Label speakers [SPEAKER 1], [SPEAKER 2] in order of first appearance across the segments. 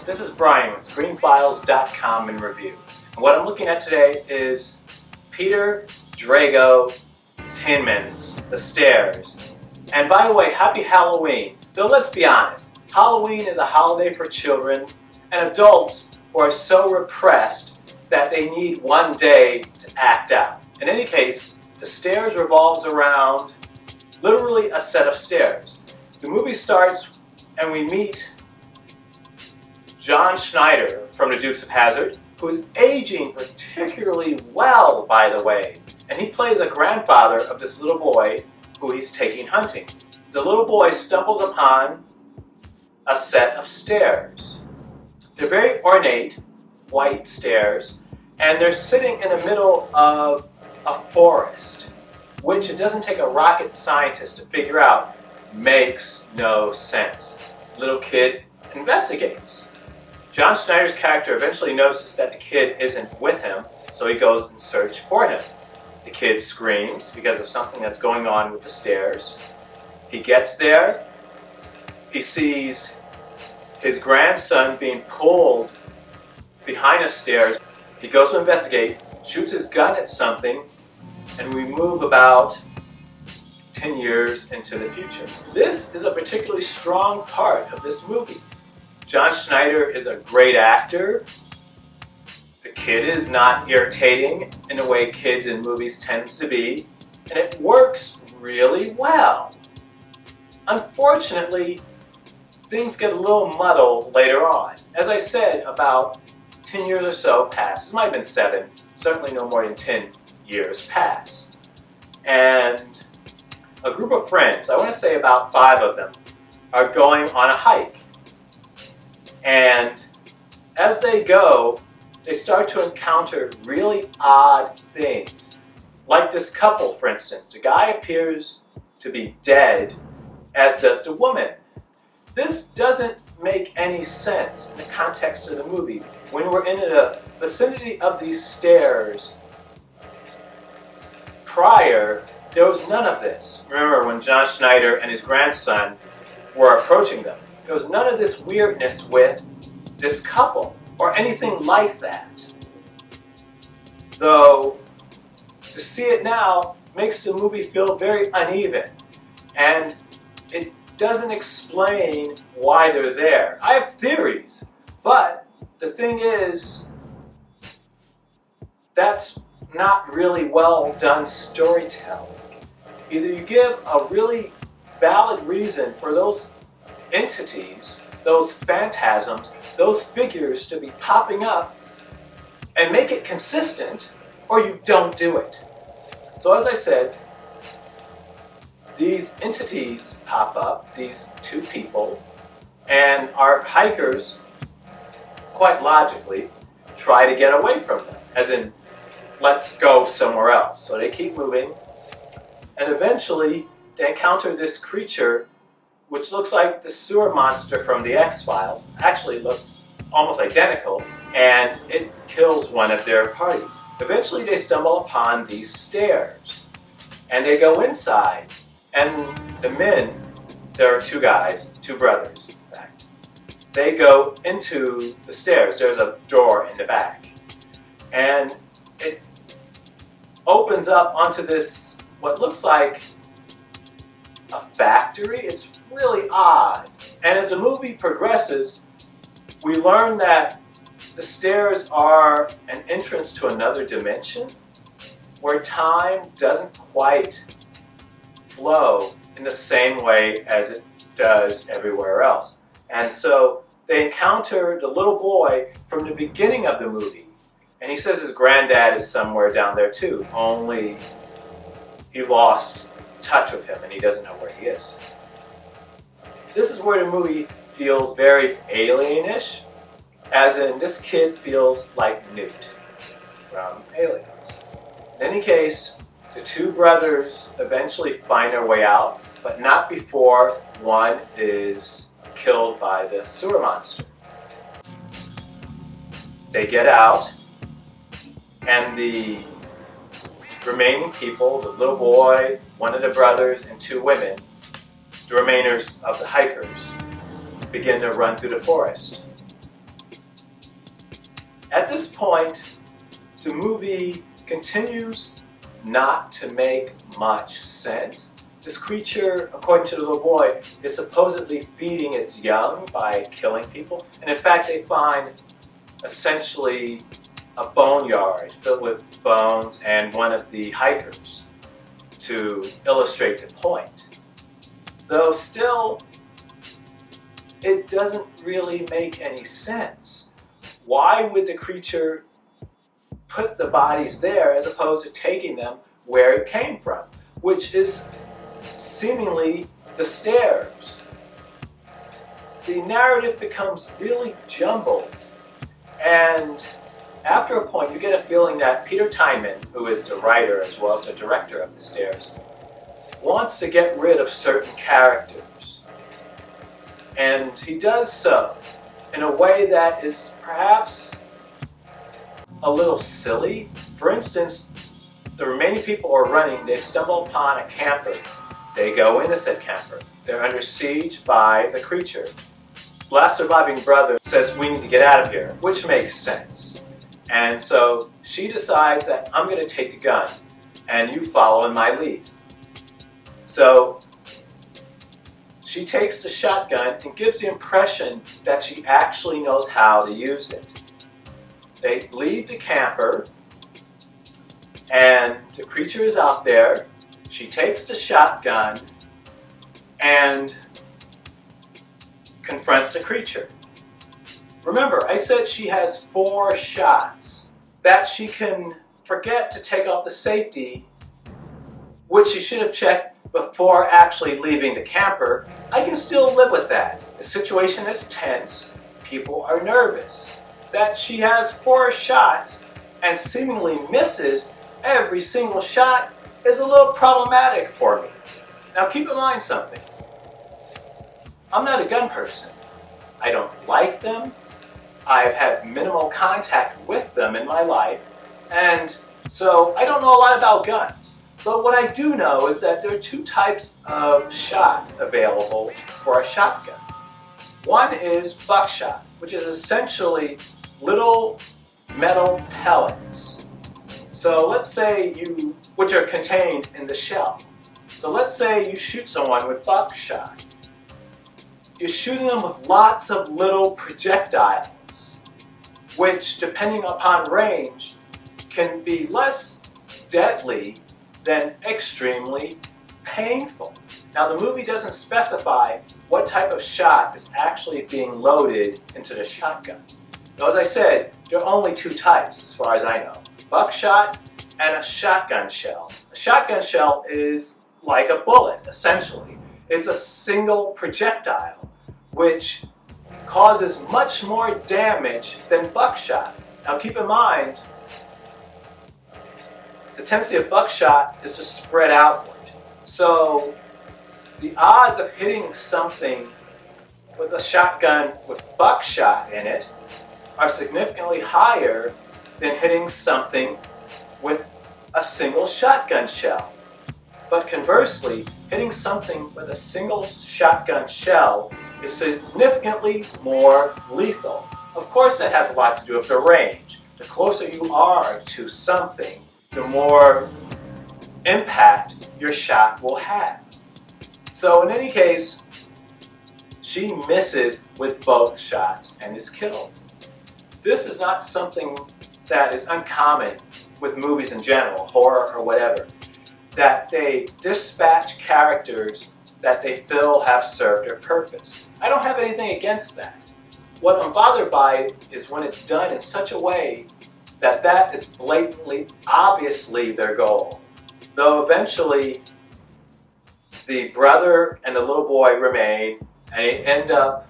[SPEAKER 1] This is Brian with ScreenFiles.com in review. And what I'm looking at today is Peter Drago Tinman's The Stairs. And by the way, happy Halloween. Though let's be honest, Halloween is a holiday for children and adults who are so repressed that they need one day to act out. In any case, The Stairs revolves around literally a set of stairs. The movie starts and we meet John Schneider from the Dukes of Hazzard, who is aging particularly well, by the way. And he plays a grandfather of this little boy who he's taking hunting. The little boy stumbles upon a set of stairs. They're very ornate, white stairs, and they're sitting in the middle of a forest, which it doesn't take a rocket scientist to figure out makes no sense. Little kid investigates. John Schneider's character eventually notices that the kid isn't with him, so he goes in search for him. The kid screams because of something that's going on with the stairs. He gets there, he sees his grandson being pulled behind the stairs. He goes to investigate, shoots his gun at something, and we move about 10 years into the future. This is a particularly strong part of this movie. John Schneider is a great actor. The kid is not irritating in the way kids in movies tends to be, and it works really well. Unfortunately, things get a little muddled later on. As I said, about 10 years or so pass. It might have been 7, certainly no more than 10 years pass. And a group of friends, I want to say about 5 of them, are going on a hike. And as they go, they start to encounter really odd things. Like this couple, for instance. The guy appears to be dead, as does the woman. This doesn't make any sense in the context of the movie. When we're in the vicinity of these stairs, prior, there was none of this. Remember when John Schneider and his grandson were approaching them. There was none of this weirdness with this couple or anything like that. Though, to see it now makes the movie feel very uneven. And it doesn't explain why they're there. I have theories, but the thing is, that's not really well done storytelling. Either you give a really valid reason for those entities, those phantasms, those figures to be popping up and make it consistent, or you don't do it. So as I said, these entities pop up, these 2 people, and our hikers, quite logically, try to get away from them, as in, let's go somewhere else. So they keep moving, and eventually they encounter this creature which looks like the sewer monster from the X-Files. Actually looks almost identical, and it kills one of their party. Eventually they stumble upon these stairs, and they go inside, and the men, there are 2 guys, 2 brothers in fact, they go into the stairs. There's a door in the back, and it opens up onto this, what looks like a factory. It's really odd. And as the movie progresses, we learn that the stairs are an entrance to another dimension where time doesn't quite flow in the same way as it does everywhere else. And so they encounter the little boy from the beginning of the movie. And he says his granddad is somewhere down there too, only he lost touch with him and he doesn't know where he is. This is where the movie feels very alienish, as in this kid feels like Newt from Aliens. In any case, the 2 brothers eventually find their way out, but not before one is killed by the sewer monster. They get out, and the remaining people, the little boy, one of the brothers, and 2 women, the remainers of the hikers, begin to run through the forest. At this point, the movie continues not to make much sense. This creature, according to the little boy, is supposedly feeding its young by killing people. And in fact, they find essentially a boneyard filled with bones and one of the hikers to illustrate the point. Though still, it doesn't really make any sense. Why would the creature put the bodies there as opposed to taking them where it came from, which is seemingly the stairs? The narrative becomes really jumbled, and after a point you get a feeling that Peter Timon, who is the writer as well as the director of the stairs, wants to get rid of certain characters. And he does so in a way that is perhaps a little silly. For instance, the remaining people are running, they stumble upon a camper. They go into said camper. They're under siege by the creature. Last surviving brother says, "We need to get out of here," which makes sense. And so she decides that I'm going to take the gun and you follow in my lead. So she takes the shotgun and gives the impression that she actually knows how to use it. They leave the camper and the creature is out there. She takes the shotgun and confronts the creature. Remember, I said she has 4 shots, that she can forget to take off the safety, which she should have checked before actually leaving the camper. I can still live with that. The situation is tense, people are nervous. That she has 4 shots and seemingly misses every single shot is a little problematic for me. Now keep in mind something. I'm not a gun person. I don't like them. I've had minimal contact with them in my life, and so I don't know a lot about guns. But what I do know is that there are 2 types of shot available for a shotgun. One is buckshot, which is essentially little metal pellets. So let's say which are contained in the shell. So let's say you shoot someone with buckshot. You're shooting them with lots of little projectiles, which, depending upon range, can be less deadly than extremely painful. Now, the movie doesn't specify what type of shot is actually being loaded into the shotgun. Now, as I said, there are only 2 types as far as I know. Buckshot and a shotgun shell. A shotgun shell is like a bullet, essentially. It's a single projectile, which causes much more damage than buckshot. Now keep in mind, the tendency of buckshot is to spread outward. So the odds of hitting something with a shotgun with buckshot in it are significantly higher than hitting something with a single shotgun shell. But conversely, hitting something with a single shotgun shell is significantly more lethal. Of course, that has a lot to do with the range. The closer you are to something, the more impact your shot will have. So in any case, she misses with both shots and is killed. This is not something that is uncommon with movies in general, horror or whatever, that they dispatch characters that they feel have served their purpose. I don't have anything against that. What I'm bothered by is when it's done in such a way that that is blatantly, obviously their goal. Though eventually the brother and the little boy remain, and they end up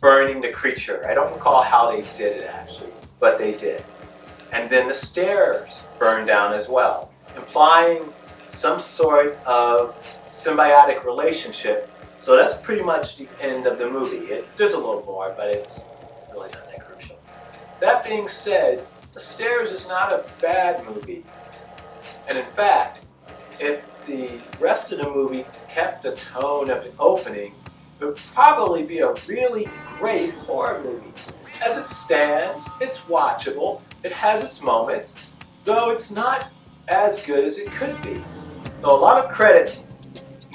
[SPEAKER 1] burning the creature. I don't recall how they did it actually, but they did. And then the stairs burn down as well, implying some sort of symbiotic relationship. So that's pretty much the end of the movie. There's a little more, but it's really not that crucial. That being said, The Stairs is not a bad movie. And in fact, if the rest of the movie kept the tone of the opening, it would probably be a really great horror movie. as it stands, it's watchable. It has its moments, though it's not as good as it could be. Though a lot of credit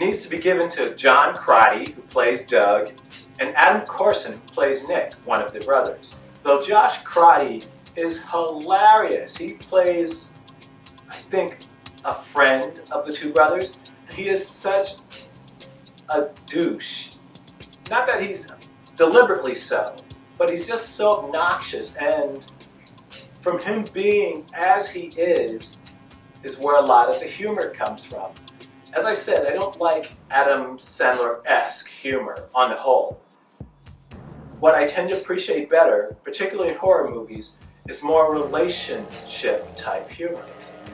[SPEAKER 1] needs to be given to John Crotty, who plays Doug, and Adam Corson, who plays Nick, one of the brothers. Though Josh Crotty is hilarious. He plays, I think, a friend of the two brothers. He is such a douche. Not that he's deliberately so, but he's just so obnoxious, and from him being as he is where a lot of the humor comes from. As I said, I don't like Adam Sandler-esque humor on the whole. What I tend to appreciate better, particularly in horror movies, is more relationship type humor.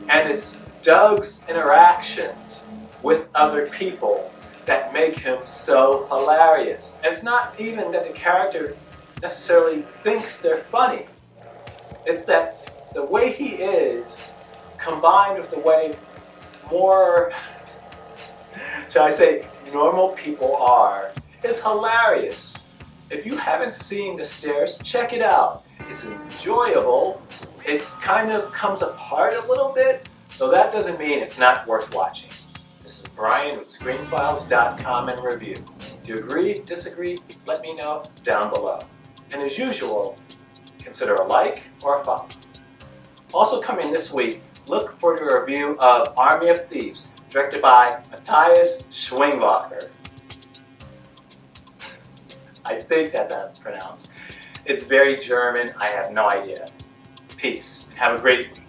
[SPEAKER 1] And it's Doug's interactions with other people that make him so hilarious. And it's not even that the character necessarily thinks they're funny. It's that the way he is, combined with the way more, shall I say, normal people are, is hilarious. If you haven't seen The Stairs, check it out. It's enjoyable. It kind of comes apart a little bit, though that doesn't mean it's not worth watching. This is Brian with ScreenFiles.com and Review. Do you agree, disagree? Let me know down below. And as usual, consider a like or a follow. Also coming this week, look for the review of Army of Thieves, directed by Matthias Schwingwacher. I think that's how it's pronounced. It's very German. I have no idea. Peace. Have a great week.